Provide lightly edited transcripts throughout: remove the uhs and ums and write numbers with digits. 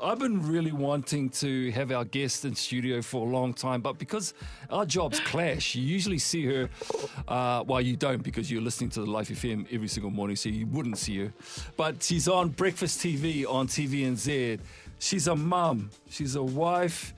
I've been really wanting to have our guest in studio for a long time, but because our jobs clash, you usually see her, well, you don't because you're listening to the Life FM every single morning, so you wouldn't see her. But she's on Breakfast TV on TVNZ. She's a mum, she's a wife,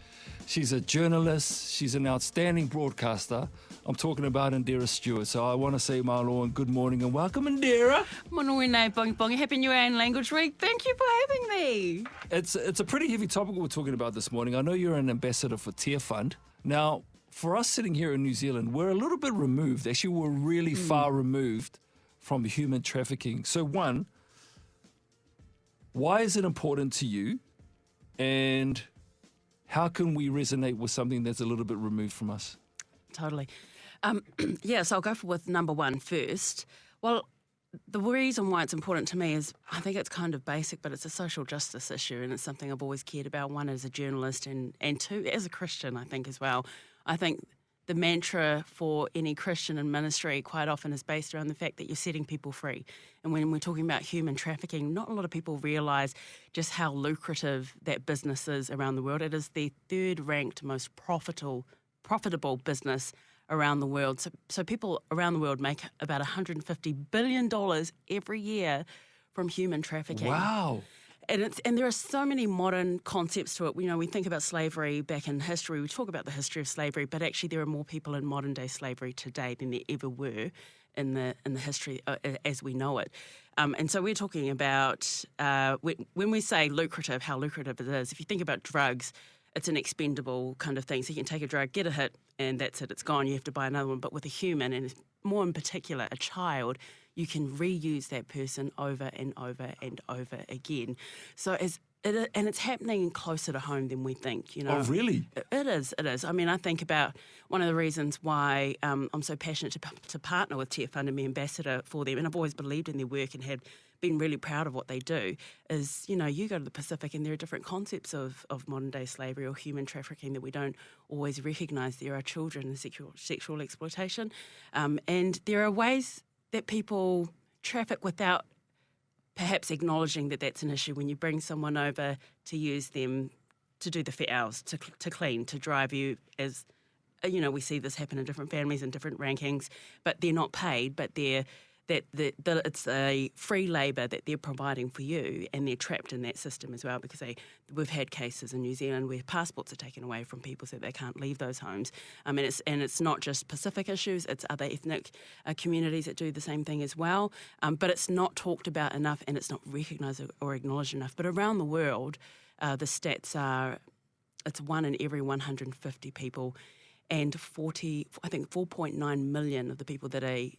she's a journalist, she's an outstanding broadcaster. I'm talking about Indira Stewart. So I want to say, Malo, and good morning and welcome, Indira. Monoine Bongi Bongi. Happy New Year and Language Week. Thank you for having me. It's a pretty heavy topic we're talking about this morning. I know you're an ambassador for Tear Fund. Now, for us sitting here in New Zealand, we're a little bit removed. Actually, we're really far removed from human trafficking. So one, why is it important to you? And how can we resonate with something that's a little bit removed from us? Totally. So I'll go with number one first. Well, the reason why it's important to me is I think it's kind of basic, but it's a social justice issue and it's something I've always cared about, one, as a journalist and two, as a Christian, I think, as well. I think the mantra for any Christian in ministry quite often is based around the fact that you're setting people free. And when we're talking about human trafficking, not a lot of people realise just how lucrative that business is around the world. It is the third-ranked most profitable business around the world. So people around the world make about $150 billion every year from human trafficking. Wow. And there are so many modern concepts to it. You know, we think about slavery back in history. We talk about the history of slavery, but actually there are more people in modern day slavery today than there ever were in the history as we know it. And so we're talking about when we say lucrative, how lucrative it is. If you think about drugs, it's an expendable kind of thing. So you can take a drug, get a hit, and that's it. It's gone. You have to buy another one. But with a human, and more in particular a child, you can reuse that person over and over and over again. So and it's happening closer to home than we think, you know. Oh, really? It is. I mean, I think about one of the reasons why I'm so passionate to partner with Tear Fund and be ambassador for them, and I've always believed in their work and have been really proud of what they do, is, you know, you go to the Pacific and there are different concepts of modern-day slavery or human trafficking that we don't always recognise. There are children and sexual exploitation, and there are ways that people traffic without perhaps acknowledging that that's an issue. When you bring someone over to use them to do the fit hours, to clean, to drive you, as you know, we see this happen in different families and different rankings, but they're not paid, but it's a free labour that they're providing for you, and they're trapped in that system as well, because we've had cases in New Zealand where passports are taken away from people so they can't leave those homes. And it's not just Pacific issues, it's other ethnic communities that do the same thing as well. But it's not talked about enough and it's not recognised or acknowledged enough. But around the world, the stats are it's 1 in every 150 people, and 4.9 million of the people that are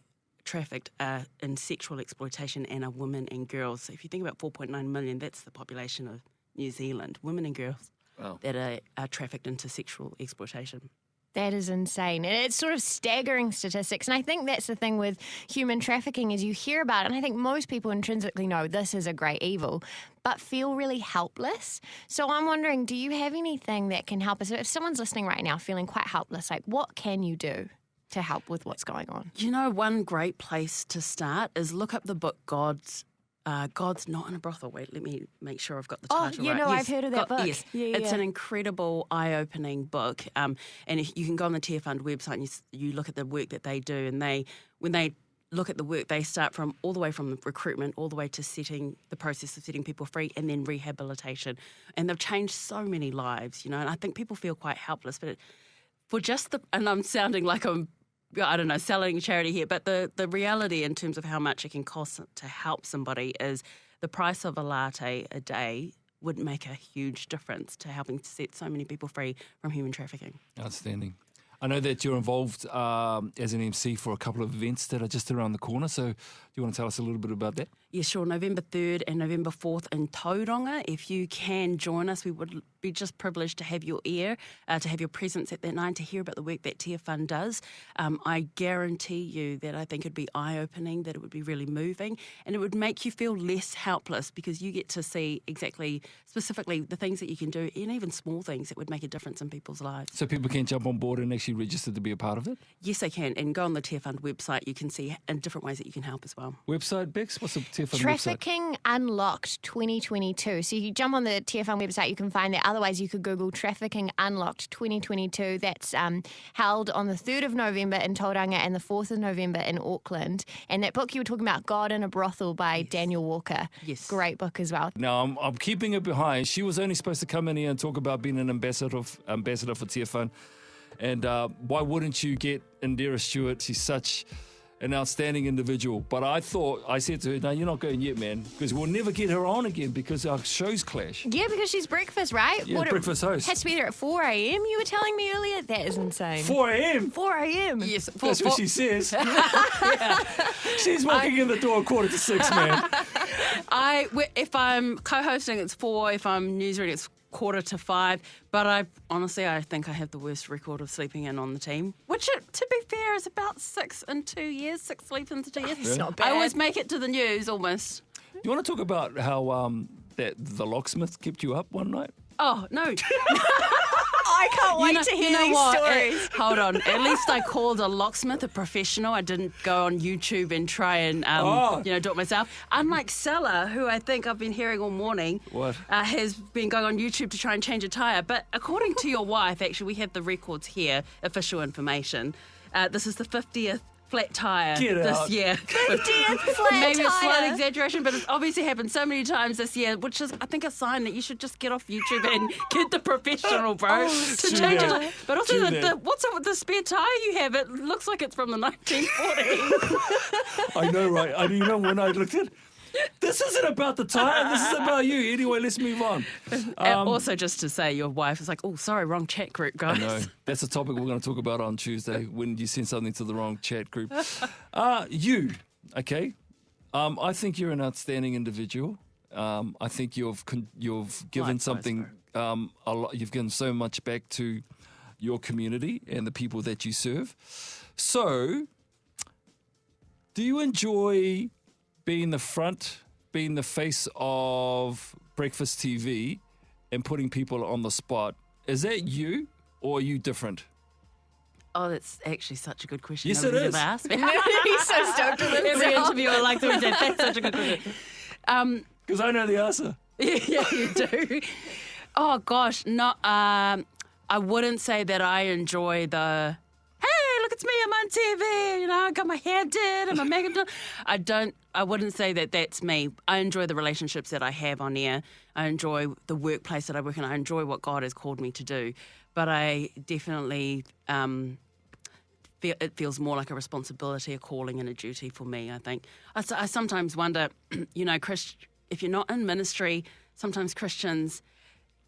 trafficked are in sexual exploitation and are women and girls. So if you think about 4.9 million, that's the population of New Zealand, women and girls that are trafficked into sexual exploitation. That is insane. And it's sort of staggering statistics. And I think that's the thing with human trafficking is you hear about it, and I think most people intrinsically know this is a great evil, but feel really helpless. So I'm wondering, do you have anything that can help us? If someone's listening right now feeling quite helpless, like what can you do to help with what's going on? You know, one great place to start is look up the book God's Not in a Brothel. Wait, let me make sure I've got the title right. Yes, I've heard of that book. Yes, it's an incredible, eye-opening book. And you can go on the Tear Fund website and you look at the work that they do. And when they look at the work, they start from all the way from recruitment, all the way to the process of setting people free, and then rehabilitation. And they've changed so many lives, you know. And I think people feel quite helpless, but and I'm sounding like I'm, I don't know, selling charity here, but the reality in terms of how much it can cost to help somebody is the price of a latte a day would make a huge difference to helping to set so many people free from human trafficking. Outstanding. I know that you're involved as an MC for a couple of events that are just around the corner, so do you want to tell us a little bit about that? Yeah, sure. November 3rd and November 4th in Tauranga. If you can join us, we would be just privileged to have your ear, to have your presence at that night, to hear about the work that Tear Fund does. I guarantee you that I think it'd be eye-opening, that it would be really moving, and it would make you feel less helpless because you get to see specifically the things that you can do, and even small things that would make a difference in people's lives. So people can jump on board and actually register to be a part of it? Yes, they can. And go on the Tear Fund website. You can see in different ways that you can help as well. Website, Bex? What's the Tear TFN website? Trafficking Unlocked 2022. So you jump on the TFN website, you can find that. Otherwise, you could Google Trafficking Unlocked 2022. That's held on the 3rd of November in Tauranga and the 4th of November in Auckland. And that book you were talking about, God in a Brothel by Daniel Walker. Yes. Great book as well. Now, I'm keeping it behind. She was only supposed to come in here and talk about being an ambassador for TFN. And why wouldn't you get Indira Stewart? She's such an outstanding individual. But I said to her, no, you're not going yet, man, because we'll never get her on again because our shows clash. Yeah, because she's breakfast, right? Yeah, breakfast host. Has to be there at 4 a.m. You were telling me earlier? That is insane. 4 a.m.? 4 a.m. Yes, That's what she says. She's walking in the door 5:45, man. If I'm co-hosting, it's 4. If I'm newsreading, it's 4:45. But I think I have the worst record of sleeping in on the team, which, to be fair, is about 6 in 2 years. 6 sleeps in 2 years. It's not bad. I always make it to the news, almost. You want to talk about how that the locksmith kept you up one night? Oh, no. I can't wait to hear these stories. Hold on. At least I called a locksmith a professional. I didn't go on YouTube and try and do it myself. Unlike Sella, who I think I've been hearing all morning, has been going on YouTube to try and change a tyre. But according to your wife, actually, we have the records here, official information. This is the 50th flat tyre this year. 50th flat Maybe a slight tyre. exaggeration, but it's obviously happened so many times this year, which is, I think, a sign that you should just get off YouTube and get the professional, bro, to change it. But also, what's up with the spare tyre you have? It looks like it's from the 1940s. I know, right? I you know when I looked at this isn't about the tyre, this is about you. Anyway, let's move on. Also, just to say, your wife is like, oh, sorry, wrong chat group, guys. I know. That's a topic we're going to talk about on Tuesday when you send something to the wrong chat group. You, okay? I think you're an outstanding individual. I think you've given something a lot. You've given so much back to your community and the people that you serve. So, do you enjoy being the face of breakfast TV and putting people on the spot? Is that you, or are you different? Oh, that's actually such a good question. Yes, Nobody's it is. ever asked me. He's so stoked with Every himself. interviewer like that. That's such a good question. Because I know the answer. Yeah, you do. Oh gosh, no. I wouldn't say that I enjoy the. Hey, look, it's me. I'm on TV. You know, I got my hair did and my makeup done. I wouldn't say that that's me. I enjoy the relationships that I have on air. I enjoy the workplace that I work in. I enjoy what God has called me to do. But I definitely feel it feels more like a responsibility, a calling, and a duty for me. I think I sometimes wonder, you know, if you're not in ministry, sometimes Christians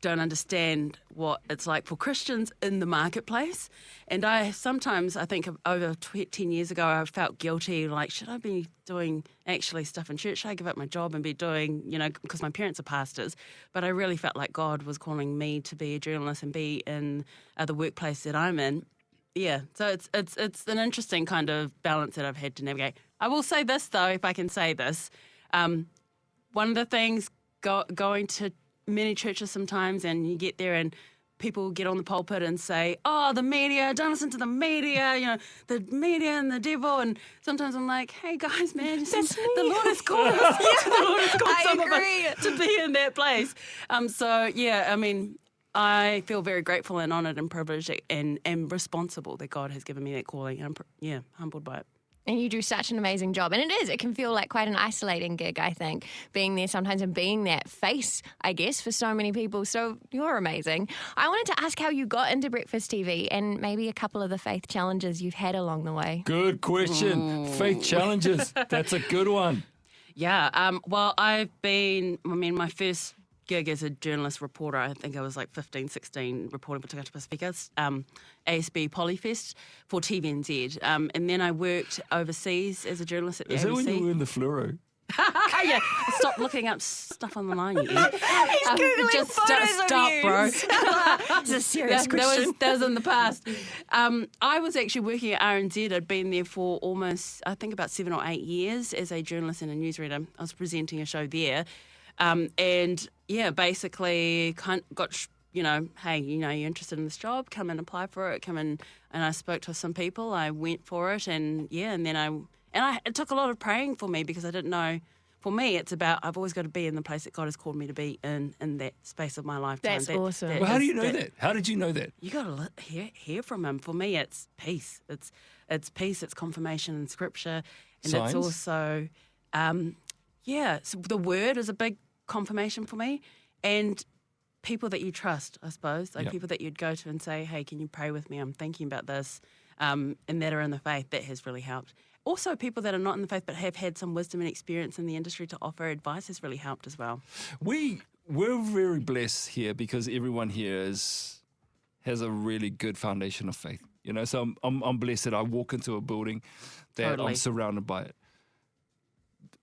don't understand what it's like for Christians in the marketplace. And I think over 10 years ago, I felt guilty, like, should I be doing actually stuff in church? Should I give up my job and be doing, you know, because my parents are pastors. But I really felt like God was calling me to be a journalist and be in the workplace that I'm in. Yeah, so it's an interesting kind of balance that I've had to navigate. I will say this, though, if I can say this. One of the things going to many churches sometimes, and you get there and people get on the pulpit and say, oh, the media, don't listen to the media, you know, the media and the devil. And sometimes I'm like, hey, guys, man, the Lord has called us. The Lord has called some of us to be in that place. So, yeah, I mean, I feel very grateful and honoured and privileged and responsible that God has given me that calling. And I'm, humbled by it. And you do such an amazing job. And it can feel like quite an isolating gig, I think, being there sometimes and being that face, I guess, for so many people. So you're amazing. I wanted to ask how you got into breakfast TV and maybe a couple of the faith challenges you've had along the way. Good question. Faith challenges. That's a good one. Yeah. Well, my first gig as a journalist reporter, I think I was like 15, 16, reporting for Te Kapa Speakers, ASB Polyfest for TVNZ. And then I worked overseas as a journalist at the ABC. Is that when you were in the fluoro? Yeah, stop looking up stuff on the line, you idiot. He's Googling just photos stop, of you. bro. It's a serious question. That was in the past. I was actually working at RNZ. I'd been there for almost, I think, about 7 or 8 years as a journalist and a newsreader. I was presenting a show there. And yeah, basically got, hey, you're interested in this job, come and apply for it, and I spoke to some people, I went for it, and yeah, and then it took a lot of praying for me because I didn't know for me, it's about I've always got to be in the place that God has called me to be in that space of my lifetime. That's awesome. That Well, how do is- you know that? How did you know that? You got to hear from Him. For me, it's peace. It's peace. It's confirmation in Scripture, and Signs? it's also, so the Word is a big confirmation for me, and people that you trust, I suppose, like Yep. people that you'd go to and say, "Hey, can you pray with me? I'm thinking about this," and that are in the faith. That has really helped. Also, people that are not in the faith but have had some wisdom and experience in the industry to offer advice has really helped as well. We're very blessed here because everyone here has a really good foundation of faith. You know, so I'm blessed that I walk into a building that Totally. I'm surrounded by it.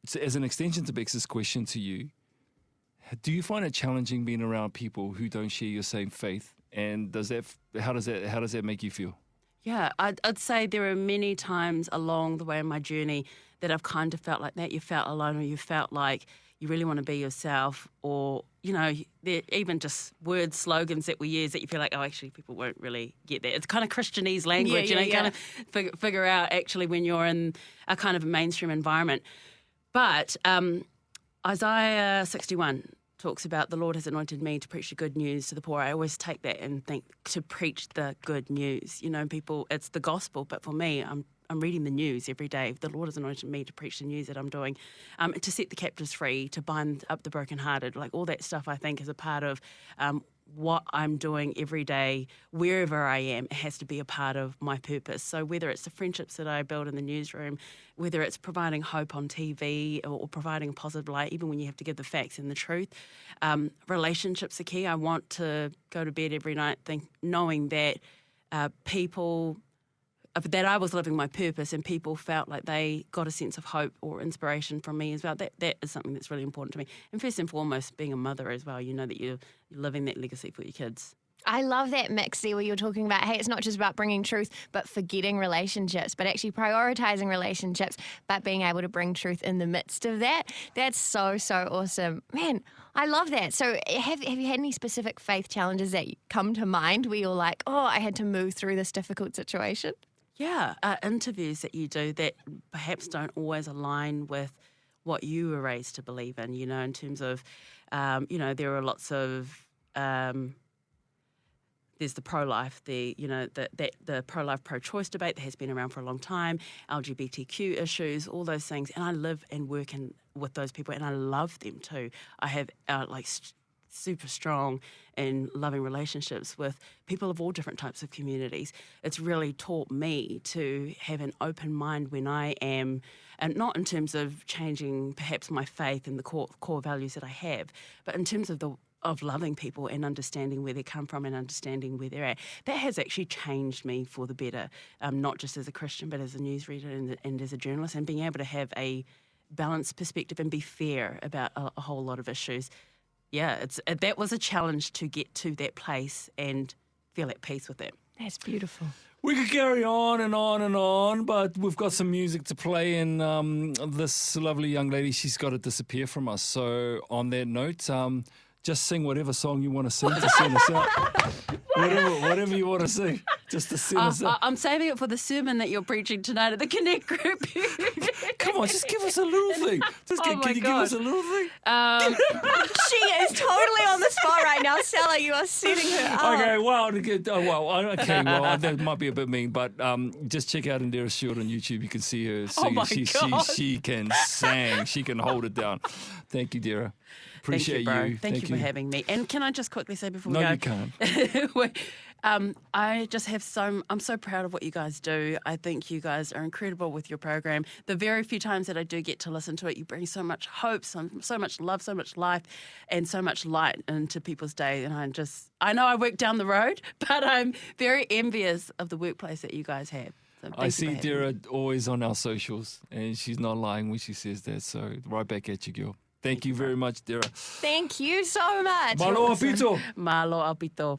So as an extension to Bex's question to you, do you find it challenging being around people who don't share your same faith? And how does that make you feel? Yeah, I'd say there are many times along the way in my journey that I've kind of felt like that. You felt alone, or you felt like you really want to be yourself, or, you know, they're even just words, slogans that we use that you feel like, oh, actually, people won't really get that. It's kind of Christianese language, you kind of figure out actually when you're in a kind of a mainstream environment. But Isaiah 61 talks about the Lord has anointed me to preach the good news to the poor. I always take that and think to preach the good news. You know, people, it's the gospel, but for me, I'm reading the news every day. The Lord has anointed me to preach the news that I'm doing, to set the captives free, to bind up the brokenhearted, like all that stuff I think is a part of what I'm doing every day, wherever I am. It has to be a part of my purpose. So whether it's the friendships that I build in the newsroom, whether it's providing hope on TV or providing a positive light, even when you have to give the facts and the truth, relationships are key. I want to go to bed every night knowing that people, that I was living my purpose and people felt like they got a sense of hope or inspiration from me as well. That is something that's really important to me. And first and foremost, being a mother as well, you know that you're living that legacy for your kids. I love that mix there where you're talking about, hey, it's not just about bringing truth, but forgetting relationships, but actually prioritizing relationships, but being able to bring truth in the midst of that. That's so awesome. Man, I love that. So have you had any specific faith challenges that come to mind where you're like, oh, I had to move through this difficult situation? Yeah, interviews that you do that perhaps don't always align with what you were raised to believe in, you know, in terms of, there are lots of... there's the pro-life, the pro-life, pro-choice debate that has been around for a long time, LGBTQ issues, all those things. And I live and work with those people, and I love them too. I have super strong and loving relationships with people of all different types of communities. It's really taught me to have an open mind when I am, and not in terms of changing perhaps my faith and the core values that I have, but in terms of loving people and understanding where they come from and understanding where they're at. That has actually changed me for the better, not just as a Christian, but as a newsreader and as a journalist, and being able to have a balanced perspective and be fair about a whole lot of issues. Yeah, that was a challenge to get to that place and feel at peace with it. That's beautiful. We could carry on and on and on, but we've got some music to play, and this lovely young lady, she's got to disappear from us. So on that note, just sing whatever song you want to sing to send us out. Whatever you want to sing, just to send us out. I'm saving it for the sermon that you're preaching tonight at the Connect group. Come on, just give us a little thing. Can you give us a little thing? She is totally on the spot right now. Stella, you are setting her up. Okay, well, that might be a bit mean, but just check out Indira Stewart on YouTube. You can see her sing. She can sing. She can hold it down. Thank you, Dira. Appreciate you. Thank you for having me. And can I just quickly say before we go? No, you can't. I just have I'm so proud of what you guys do. I think you guys are incredible with your program. The very few times that I do get to listen to it, you bring so much hope, so much love, so much life, and so much light into people's day. And I know I work down the road, but I'm very envious of the workplace that you guys have. So I see Dira always on our socials, and she's not lying when she says that. So right back at you, girl. Thank you very much, Dira. Thank you so much. Malo apito. Malo apito.